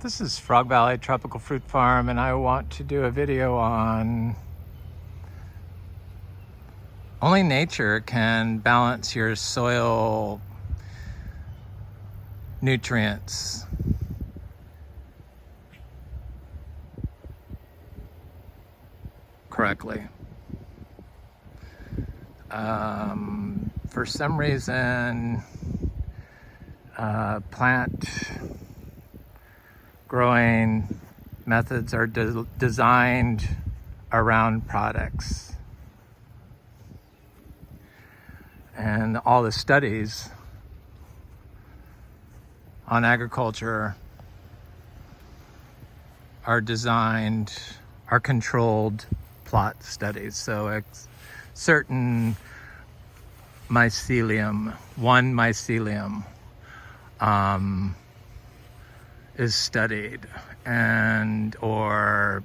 This is Frog Valley Tropical Fruit Farm, and I want to do a video on only nature can balance your soil nutrients. Correctly. For some reason, plant growing methods are designed around products. And all the studies on agriculture are controlled plot studies. So a certain one mycelium is studied, or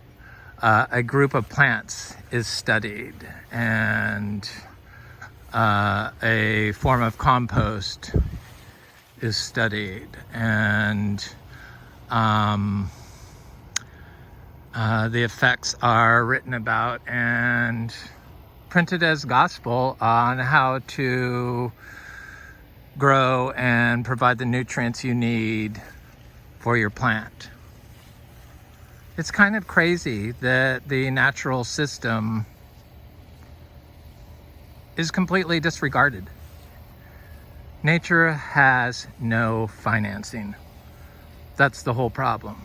a group of plants is studied, and a form of compost is studied, and the effects are written about and printed as gospel on how to grow and provide the nutrients you need for your plant. It's kind of crazy that the natural system is completely disregarded. Nature has no financing. That's the whole problem.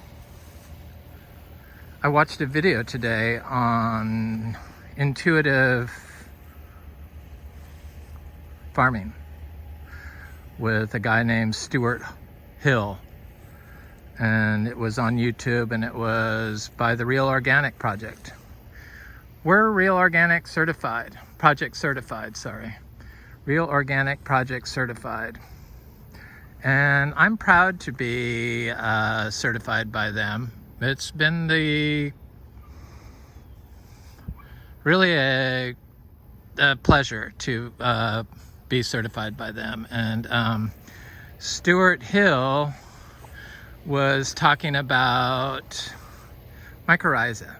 I watched a video today on intuitive farming with a guy named Stuart Hill, and it was on YouTube, and it was by the Real Organic Project. We're Real Organic Project certified, Real Organic Project certified. And I'm proud to be certified by them. It's been really a pleasure to be certified by them. And Stuart Hill was talking about mycorrhiza.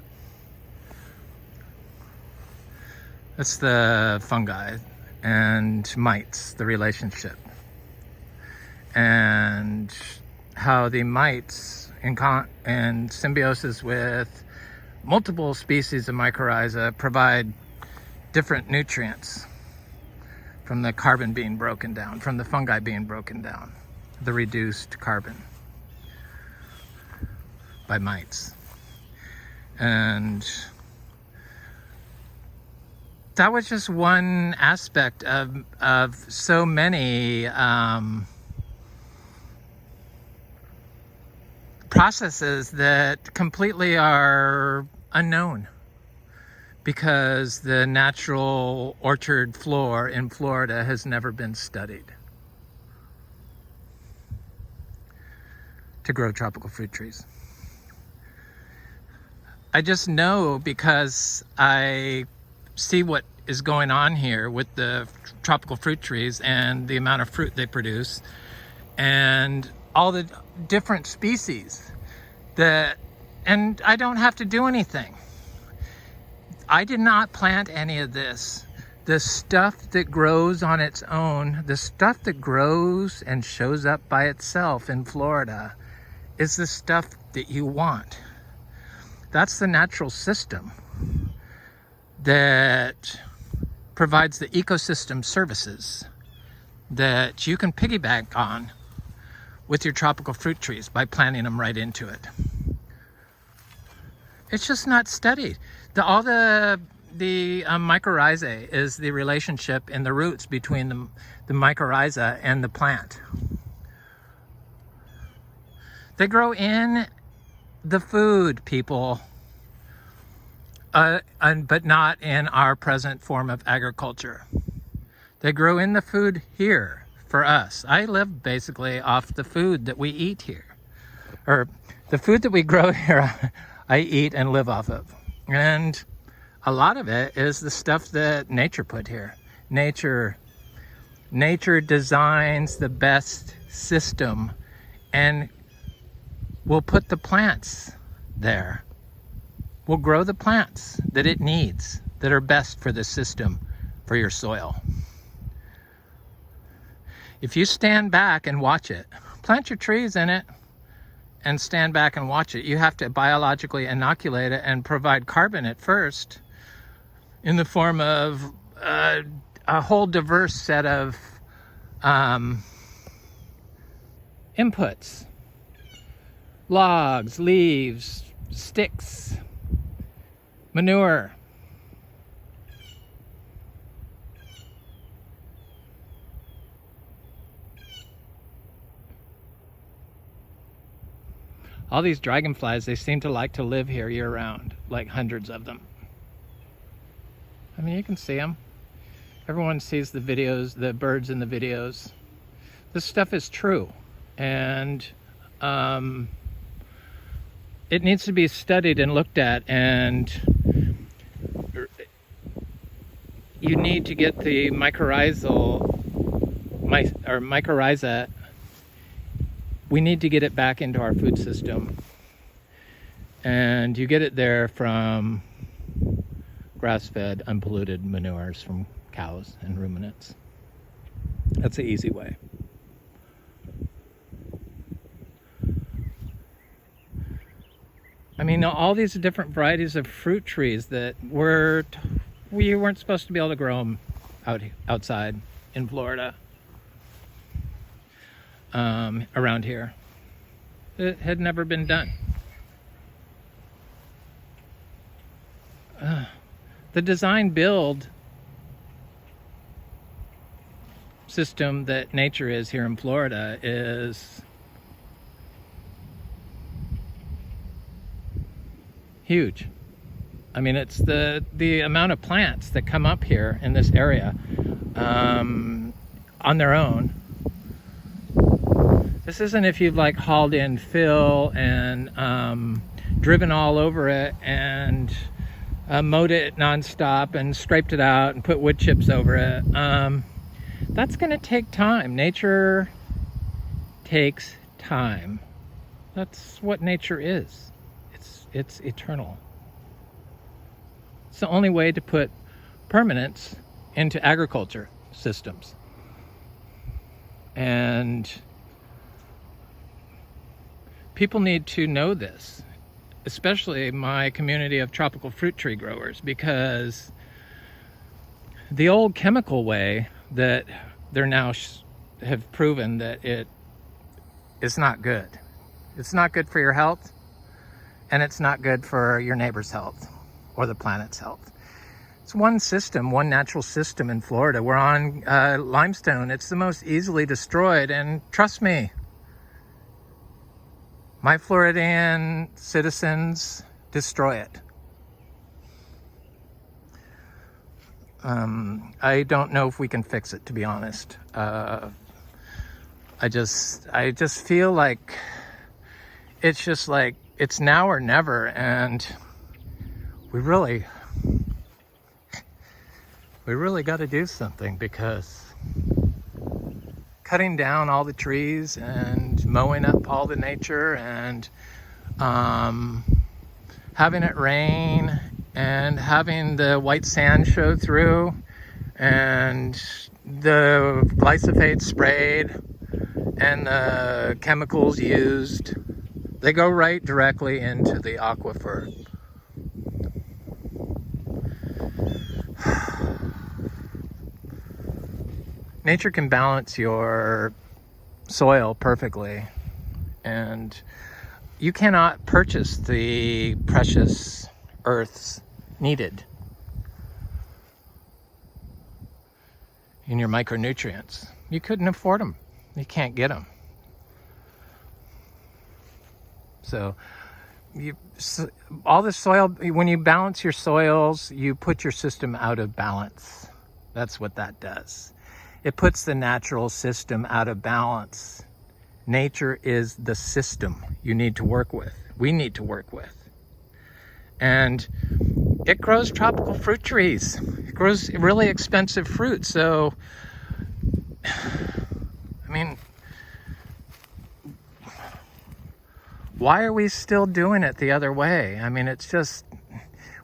That's the fungi and mites, the relationship. And how the mites in symbiosis with multiple species of mycorrhiza provide different nutrients from the carbon being broken down, from the fungi being broken down, the reduced carbon by mites. And that was just one aspect of so many processes that completely are unknown, because the natural orchard floor in Florida has never been studied to grow tropical fruit trees. I just know because I see what is going on here with the tropical fruit trees and the amount of fruit they produce and all the different species and I don't have to do anything. I did not plant any of this. The stuff that grows on its own, the stuff that grows and shows up by itself in Florida, is the stuff that you want. That's the natural system that provides the ecosystem services that you can piggyback on with your tropical fruit trees by planting them right into it. It's just not studied. All the mycorrhizae is the relationship in the roots between the mycorrhiza and the plant. They grow in the food, people, but not in our present form of agriculture. They grow in the food here for us. I live basically off the food that we eat here, or the food that we grow here. I eat and live off of, and a lot of it is the stuff that nature put here. Nature designs the best system and we'll put the plants there. We'll grow the plants that it needs, that are best for the system, for your soil. If you stand back and watch it, plant your trees in it and stand back and watch it. You have to biologically inoculate it and provide carbon at first in the form of a whole diverse set of inputs. Logs, leaves, sticks, manure. All these dragonflies, they seem to like to live here year-round, like hundreds of them. I mean, you can see them. Everyone sees the videos, the birds in the videos. This stuff is true, and it needs to be studied and looked at, and you need to get the mycorrhizal mice, or mycorrhiza. We need to get it back into our food system, and you get it there from grass-fed, unpolluted manures from cows and ruminants. That's the easy way. I mean, all these different varieties of fruit trees that we weren't supposed to be able to grow them outside in Florida. Around here. It had never been done. The design build system that nature is here in Florida is huge. I mean, it's the amount of plants that come up here in this area on their own. This isn't if you've like hauled in fill and driven all over it and mowed it nonstop and scraped it out and put wood chips over it. That's going to take time. Nature takes time. That's what nature is. It's eternal. It's the only way to put permanence into agriculture systems. And people need to know this, especially my community of tropical fruit tree growers, because the old chemical way that they're now have proven that it is not good. It's not good for your health, and it's not good for your neighbor's health or the planet's health. It's one system, one natural system in Florida. We're on limestone. It's the most easily destroyed, and trust me, my Floridian citizens destroy it. I don't know if we can fix it, to be honest. I just feel like it's just like it's now or never, and we really got to do something, because cutting down all the trees and mowing up all the nature and having it rain and having the white sand show through and the glyphosate sprayed and the chemicals used, they go right directly into the aquifer. Nature can balance your soil perfectly, and you cannot purchase the precious earths needed in your micronutrients. You couldn't afford them. You can't get them. So all the soil, when you balance your soils, you put your system out of balance. That's what that does. It puts the natural system out of balance. Nature is the system you need to work with. We need to work with. And it grows tropical fruit trees. It grows really expensive fruit. So, I mean, why are we still doing it the other way? I mean, it's just,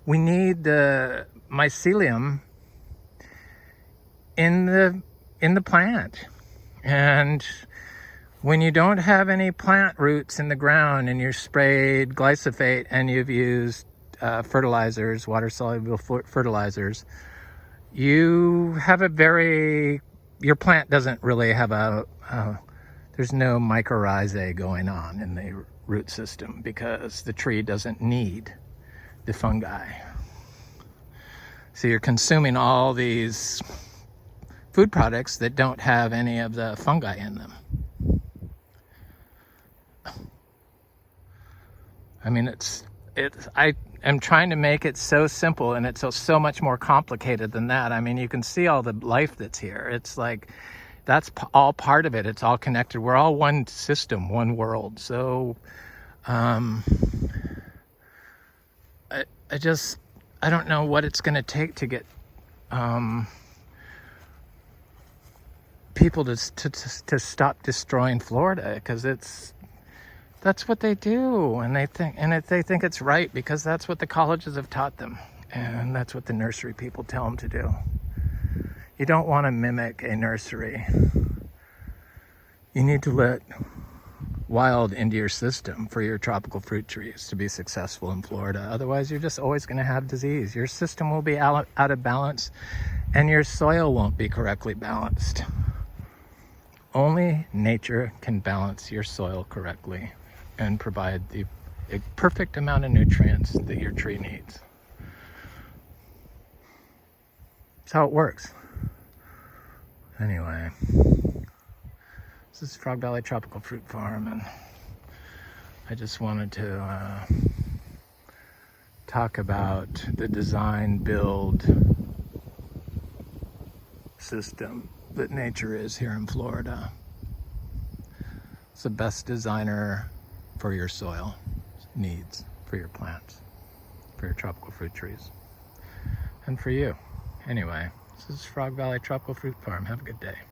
we need the mycelium in the plant. And when you don't have any plant roots in the ground and you're sprayed glyphosate and you've used fertilizers, water-soluble fertilizers, you have your plant doesn't really have there's no mycorrhiza going on in the root system because the tree doesn't need the fungi. So you're consuming all these food products that don't have any of the fungi in them. I mean, I am trying to make it so simple, and it's so much more complicated than that. I mean, you can see all the life that's here. It's like, that's all part of it. It's all connected. We're all one system, one world. So, I don't know what it's going to take to get people to stop destroying Florida, because that's what they do, and they think it's right because that's what the colleges have taught them, and that's what the nursery people tell them to do. You don't want to mimic a nursery. You need to let wild into your system for your tropical fruit trees to be successful in Florida. Otherwise, you're just always going to have disease. Your system will be out of balance, and your soil won't be correctly balanced. Only nature can balance your soil correctly and provide a perfect amount of nutrients that your tree needs. That's how it works. Anyway, this is Frog Valley Tropical Fruit Farm, and I just wanted to talk about the design build system that nature is here in Florida. It's the best designer for your soil needs, for your plants, for your tropical fruit trees, and for you. Anyway, this is Frog Valley Tropical Fruit Farm. Have a good day.